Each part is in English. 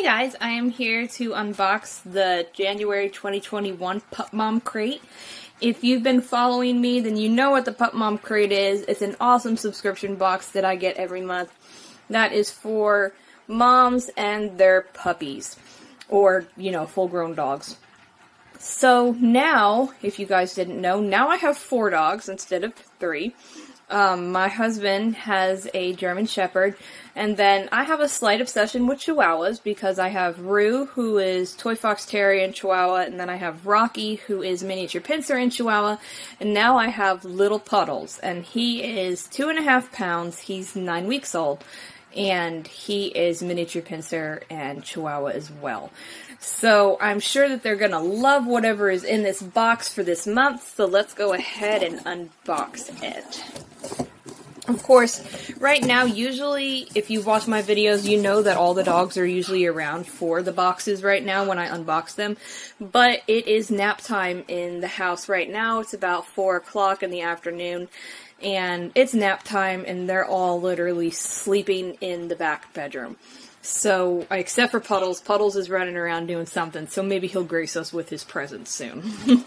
Hey guys, I am here to unbox the January 2021 Pup Mom Crate. If you've been following me, then you know what the Pup Mom Crate is. It's an awesome subscription box that I get every month. That is for moms and their puppies, or, full-grown dogs. So now, if you guys didn't know, now I have 4 dogs instead of 3. My husband has a German Shepherd, and then I have a slight obsession with Chihuahuas because I have Rue, who is Toy Fox Terrier and Chihuahua, and then I have Rocky, who is Miniature Pincer and Chihuahua, and now I have Little Puddles, and he is 2.5 pounds, he's 9 weeks old, and he is Miniature Pincer and Chihuahua as well. So I'm sure that they're going to love whatever is in this box for this month, so let's go ahead and unbox it. Of course, right now, usually, if you've watched my videos, you know that all the dogs are usually around for the boxes right now when I unbox them. But it is nap time in the house right now. It's about 4 o'clock in the afternoon, and it's nap time, and they're all literally sleeping in the back bedroom. So, except for Puddles. Puddles is running around doing something, so maybe he'll grace us with his presence soon.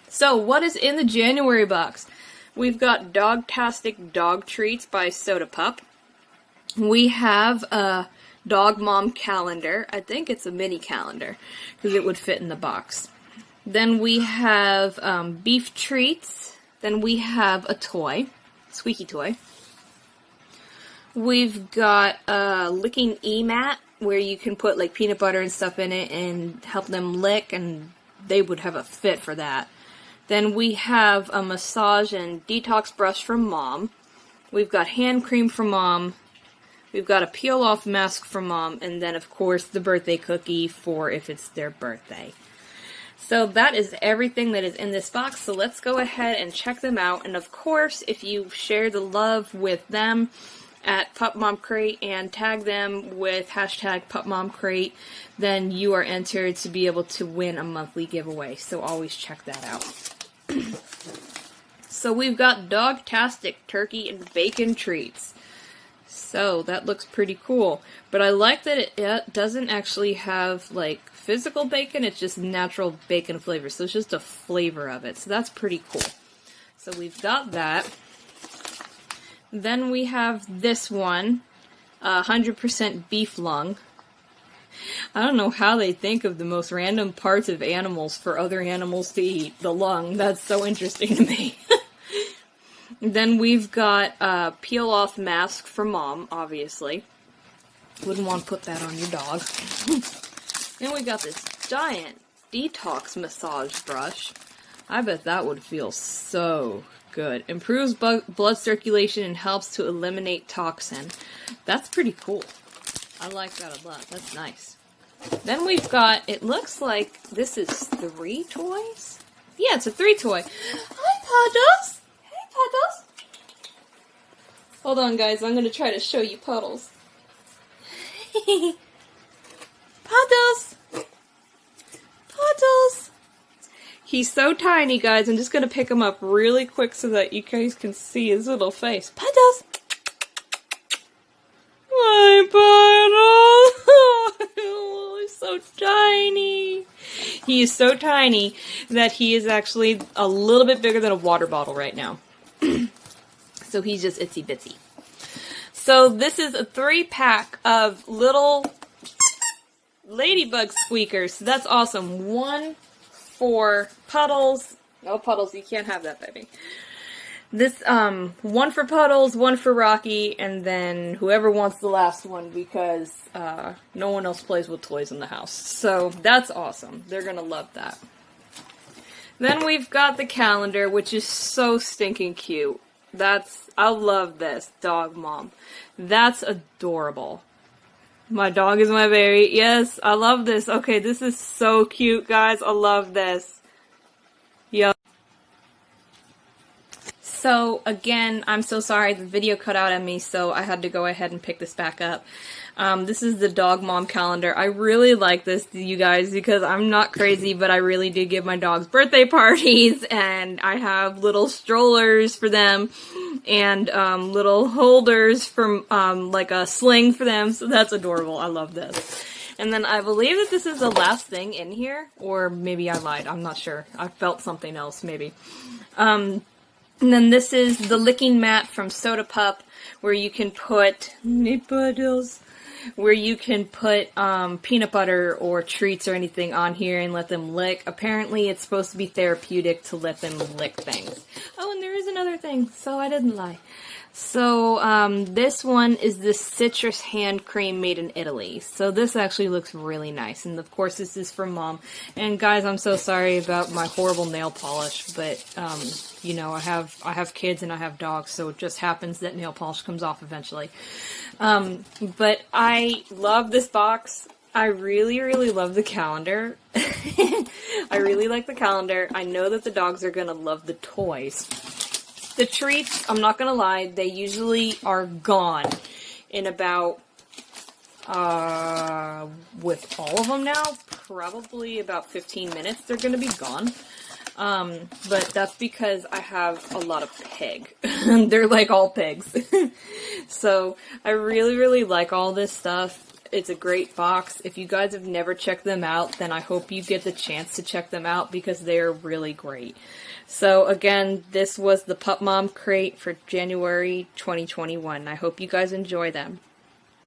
So, what is in the January box? We've got Dogtastic Dog Treats by Soda Pup. We have a Dog Mom calendar. I think it's a mini calendar, because it would fit in the box. Then we have beef treats. Then we have a toy, squeaky toy. We've got a licking e-mat, where you can put like peanut butter and stuff in it and help them lick, and they would have a fit for that. Then we have a massage and detox brush from Mom. We've got hand cream from Mom. We've got a peel-off mask from Mom. And then, of course, the birthday cookie for if it's their birthday. So that is everything that is in this box. So let's go ahead and check them out. And, of course, if you share the love with them at Pup Mom Crate and tag them with hashtag PupMomCrate, then you are entered to be able to win a monthly giveaway. So always check that out. So we've got Dogtastic Turkey and Bacon Treats. So that looks pretty cool. But I like that it doesn't actually have like physical bacon, it's just natural bacon flavor. So it's just a flavor of it. So that's pretty cool. So we've got that. Then we have this one, 100% beef lung. I don't know how they think of the most random parts of animals for other animals to eat. The lung, that's so interesting to me. Then we've got a peel-off mask for Mom, obviously. Wouldn't want to put that on your dog. Then we got this giant detox massage brush. I bet that would feel so good. Improves blood circulation and helps to eliminate toxin. That's pretty cool. I like that a lot. That's nice. Then we've got, it looks like this is 3 toys? Yeah, it's a 3 toy. Hi, Puddles! Hey, Puddles! Hold on, guys. I'm going to try to show you Puddles. Puddles! Puddles! He's so tiny, guys. I'm just going to pick him up really quick so that you guys can see his little face. Puddles! Hi, Puddles! Oh, he's so tiny. He is so tiny that he is actually a little bit bigger than a water bottle right now. So he's just itsy bitsy. So this is a 3-pack of little ladybug squeakers. So that's awesome. 1 for Puddles. Oh, Puddles, you can't have that, baby. This, 1 for Puddles, 1 for Rocky, and then whoever wants the last one because, no one else plays with toys in the house. So, that's awesome. They're gonna love that. Then we've got the calendar, which is so stinking cute. I love this, Dog Mom. That's adorable. My dog is my baby. Yes, I love this. Okay, this is so cute, guys. I love this. Yep. So again, I'm so sorry, the video cut out on me, so I had to go ahead and pick this back up. This is the Dog Mom calendar. I really like this, you guys, because I'm not crazy, but I really do give my dogs birthday parties, and I have little strollers for them, and little holders from like a sling for them, so that's adorable. I love this. And then I believe that this is the last thing in here, or maybe I lied, I'm not sure. I felt something else, maybe. And then this is the licking mat from Soda Pup, where you can put peanut butter or treats or anything on here and let them lick. Apparently it's supposed to be therapeutic to let them lick things. Oh, and there is another thing, so I didn't lie. So, this one is this citrus hand cream made in Italy. So this actually looks really nice. And of course this is from Mom. And guys, I'm so sorry about my horrible nail polish, but, you know, I have kids and I have dogs, so it just happens that nail polish comes off eventually. But I love this box. I really, really love the calendar. I really like the calendar. I know that the dogs are gonna love the toys. The treats, I'm not gonna lie, they usually are gone in about, with all of them now, probably about 15 minutes they're gonna be gone. But that's because I have a lot of pig. They're like all pigs. So I really, really like all this stuff. It's a great box. If you guys have never checked them out, then I hope you get the chance to check them out because they're really great. So again, this was the Pup Mom crate for January 2021. I hope you guys enjoy them.